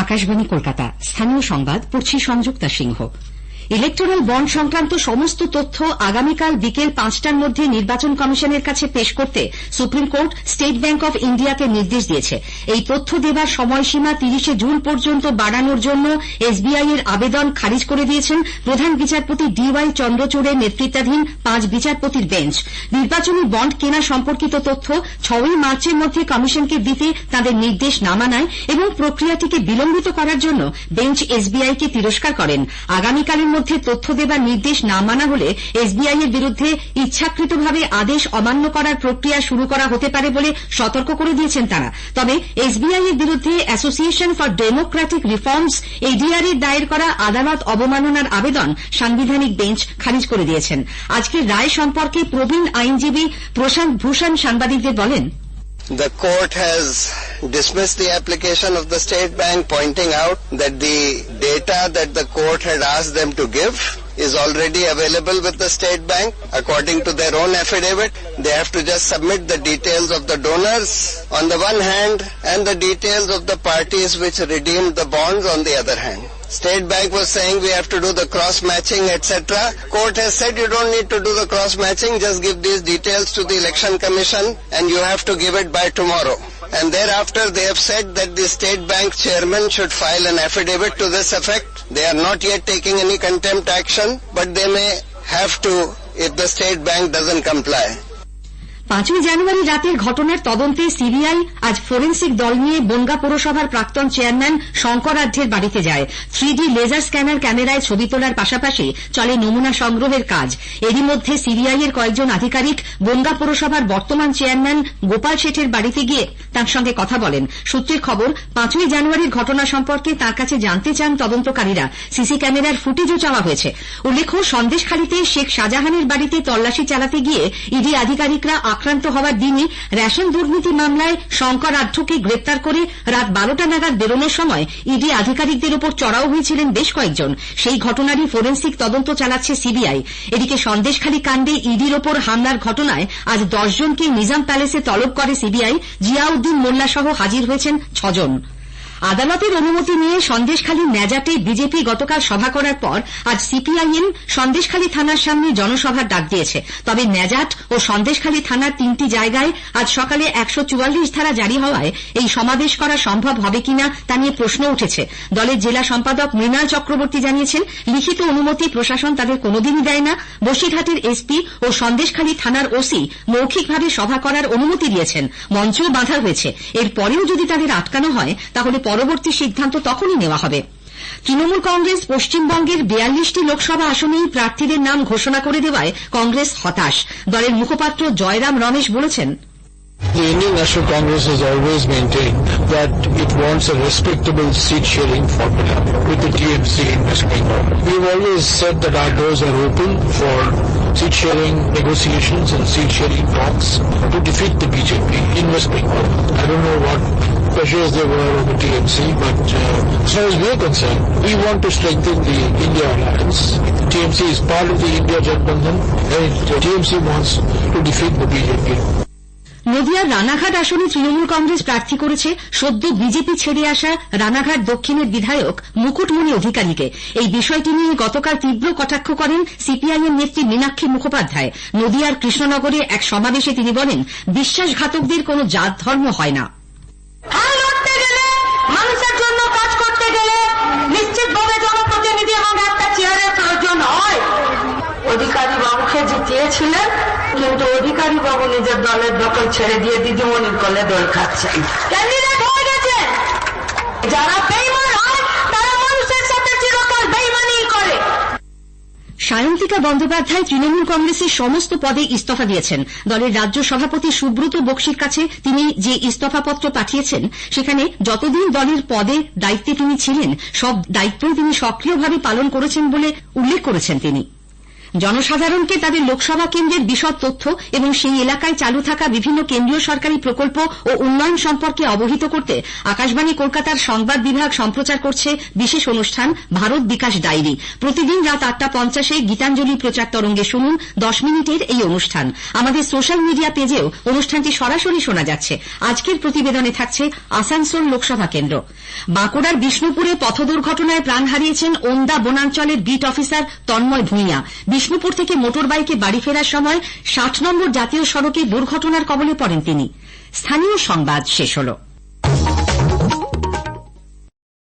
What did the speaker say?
আকাশবাণী কলকাতা, স্থানীয় সংবাদ পড়ছি সংযুক্তা সিংহ। ইলেকটোরাল বন্ড সংক্রান্ত সমস্ত তথ্য আগামীকাল বিকেল 5টার মধ্যে নির্বাচন কমিশনের কাছে পেশ করতে supreme court state bank of ইন্ডিয়াকে নির্দেশ দিয়েছে। এই তথ্য দেবার সময়সীমা 30শে জুন পর্যন্ত বাড়ানোর জন্য এসবিআই এর আবেদন খারিজ করে দিয়েছেন প্রধান বিচারপতি ডিওয়াই চন্দ্রচূড়ের নেতৃত্বাধীন 5 বিচারপতির বেঞ্চ। নির্বাচনী বন্ড কেনা সম্পর্কিত তথ্য 6ই মার্চের মধ্যে কমিশনকে দিতে তাদের নির্দেশ না মানায় এবং প্রক্রিয়াটিকে বিলম্বিত করার জন্য বেঞ্চ এসবিআই কে তিরস্কার করেন। আগামীকালের মধ্যে তথ্য দেবার নির্দেশ না মানা হলে এসবিআই এর বিরুদ্ধে ইচ্ছাকৃতভাবে আদেশ অমান্য করার প্রক্রিয়া শুরু করা হতে পারে বলে সতর্ক করে দিয়েছেন তারা। তবে এসবিআই এর বিরুদ্ধে association for Democratic reforms ADR এর দায়ের করা আদালত অবমাননার আবেদন সাংবিধানিক বেঞ্চ খারিজ করে দিয়েছেন। আজকের রায় সম্পর্কে প্রবীণ আইনজীবী প্রশান্ত ভূষণ সাংবাদিকদের বলেন, The court has dismissed the application of the State Bank, pointing out that the data that the court had asked them to give is already available with the State Bank. According to their own affidavit, they have to just submit the details of the donors on the one hand and the details of the parties which redeemed the bonds on the other hand. State Bank was saying we have to do the cross-matching, etc. Court has said you don't need to do the cross-matching, just give these details to the Election Commission and you have to give it by tomorrow. And thereafter they have said that the State Bank chairman should file an affidavit to this effect. They are not yet taking any contempt action, but they may have to if the State Bank doesn't comply. 5ই জানুয়ারি রাতের ঘটনার তদন্তে CBI আজ forensic দল নিয়ে বনগাঁ পৌরসভার প্রাক্তন chairman Shankar আঢ্যের বাড়িতে যায়। 3D লেজার স্ক্যানার ক্যামেরায় ছবি তোলার পাশাপাশি চলে নমুনা সংগ্রহের কাজ। এরই মধ্যে সিবিআই এর কয়েকজন আধিকারিক বনগাঁ পৌরসভার বর্তমান চেয়ারম্যান গোপাল শেঠের বাড়িতে গিয়ে তাঁর সঙ্গে কথা বলেন। সূত্রের খবর, 5ই জানুয়ারির ঘটনা সম্পর্কে তাঁর কাছে জানতে চান তদন্তকারীরা। সিসি ক্যামেরার ফুটেজও চাওয়া হয়েছে। উল্লেখ্য, সন্দেশখালীতে শেখ শাহজাহানের বাড়িতে তল্লাশি চালাতে গিয়ে ইডি আধিকারিকরা আক্রান্ত হওয়ার দিনই রেশন দুর্নীতি মামলায় শঙ্কর আঢ্যকে গ্রেপ্তার করে রাত 12টা নাগাদ বেরোনোর সময় ইডি আধিকারিকদের উপর চড়াও হয়েছিলেন বেশ কয়েকজন। সেই ঘটনারই ফোরেন্সিক তদন্ত চালাচ্ছে সিবিআই। এদিকে সন্দেশখালী কাণ্ডে ইডির ওপর হামলার ঘটনায় আজ 10 জনকে নিজাম প্যালেসে তলব করে সিবিআই। জিয়াউদ্দিন মোল্লা সহ হাজির হয়েছেন 6 জন। আদালতের অনুমতি নিয়ে সন্দেশখালীর ন্যাজাটে বিজেপি গতকাল সভা করার পর আজ সিপিআইএম সন্দেশখালী থানার সামনে জনসভার ডাক দিয়েছে। তবে ন্যাজাট ও সন্দেশখালী থানার 3টি জায়গায় আজ সকালে 144 ধারা জারি হওয়ায় এই সমাবেশ করা সম্ভব হবে কিনা তা নিয়ে প্রশ্ন উঠেছে। দলের জেলা সম্পাদক মৃণাল চক্রবর্তী জানিয়েছেন, লিখিত অনুমতি প্রশাসন তাদের কোনোদিনই দেয় না। বসিরহাটের এসপি ও সন্দেশখালী থানার ওসি মৌখিকভাবে সভা করার অনুমতি দিয়েছেন, মঞ্চও বাঁধা হয়েছে। এরপরেও যদি তাদের আটকানো হয় তাহলে পরবর্তী সিদ্ধান্ত তখনই নেওয়া হবে। তৃণমূল কংগ্রেস পশ্চিমবঙ্গের 42টি লোকসভা আসনেই প্রার্থীদের নাম ঘোষণা করে দেওয়ায় কংগ্রেস হতাশ। দলের মুখপাত্র জয়রাম রমেশ বলেছেন, The Indian National Congress has always maintained that it wants a respectable seat-sharing formula with the TMC in West Bengal. We've always said that our doors are open for seat-sharing negotiations and seat-sharing talks to defeat the BJP in West Bengal. I don't know what pressures there were on the TMC, but as far as we are concerned, we want to strengthen the India alliance. TMC is part of the India Janbandhan, and TMC wants to defeat the BJP. নদিয়ার রানাঘাট আসনে তৃণমূল কংগ্রেস প্রার্থী করেছে সদ্য BJP ছেড়ে আসা রানাঘাট দক্ষিণের বিধায়ক মুকুটমণি অধিকারীকে। এই বিষয়টি নিয়ে গতকাল তীব্র কটাক্ষ করেন সিপিআইএম নেত্রী মীনাক্ষী মুখোপাধ্যায়। নদিয়ার কৃষ্ণনগরে এক সমাবেশে তিনি বলেন, বিশ্বাসঘাতকদের কোনো জাত ধর্ম হয় না। মানুষের জন্য কাজ করতে গেলে নিশ্চিতভাবে জনপ্রতিনিধি এবং একটা চেয়ারের প্রয়োজন হয়। অধিকারী বাবুকে জিতিয়েছিলেন, কিন্তু অধিকারী বাবু নিজের দলের দখল ছেড়ে দিয়ে দিদিমণির কোলে দোল খাচ্ছেন, ক্যান্ডিডেট হয়ে গেছেন। যারা বেইমান হয় তারা মানুষের সাথে চিরকাল বেইমানি করে। সায়ন্তিকা বন্দ্যোপাধ্যায় তৃণমূল কংগ্রেসের সমস্ত পদে ইস্তফা দিয়েছেন। দলের রাজ্য সভাপতি সুব্রত বক্সির কাছে তিনি যে ইস্তফাপত্র পাঠিয়েছেন সেখানে যতদিন দলের পদে দায়িত্বে তিনি ছিলেন সব দায়িত্বই তিনি সক্রিয়ভাবে পালন করেছেন বলে উল্লেখ করেছেন তিনি। জনসাধারণকে তাদের লোকসভা কেন্দ্রের বিশদ তথ্য এবং সেই এলাকায় চালু থাকা বিভিন্ন কেন্দ্রীয় সরকারি প্রকল্প ও উন্নয়ন সম্পর্কে অবহিত করতে আকাশবাণী কলকাতার সংবাদ বিভাগ সম্প্রচার করছে বিশেষ অনুষ্ঠান ভারত বিকাশ ডায়েরি। প্রতিদিন রাত 8:50-এ গীতাঞ্জলি প্রচার তরঙ্গে শুনুন 10 মিনিটের এই অনুষ্ঠান। আমাদের সোশ্যাল মিডিয়া পেজেও অনুষ্ঠানটি সরাসরি শোনা যাচ্ছে। আজকের প্রতিবেদনে থাকছে আসানসোল লোকসভা কেন্দ্র। বাঁকুড়ার বিষ্ণুপুরে পথ দুর্ঘটনায় প্রাণ হারিয়েছেন ওন্দা বনাঞ্চলের বিট অফিসার তন্ময় ভূঁইয়া। বিষ্ণুপুর থেকে মোটর বাইকে বাড়ি ফেরার সময় 60 নম্বর জাতীয় সড়কে দুর্ঘটনার কবলে পড়েন তিনি। স্থানীয় সংবাদ শেষ হল।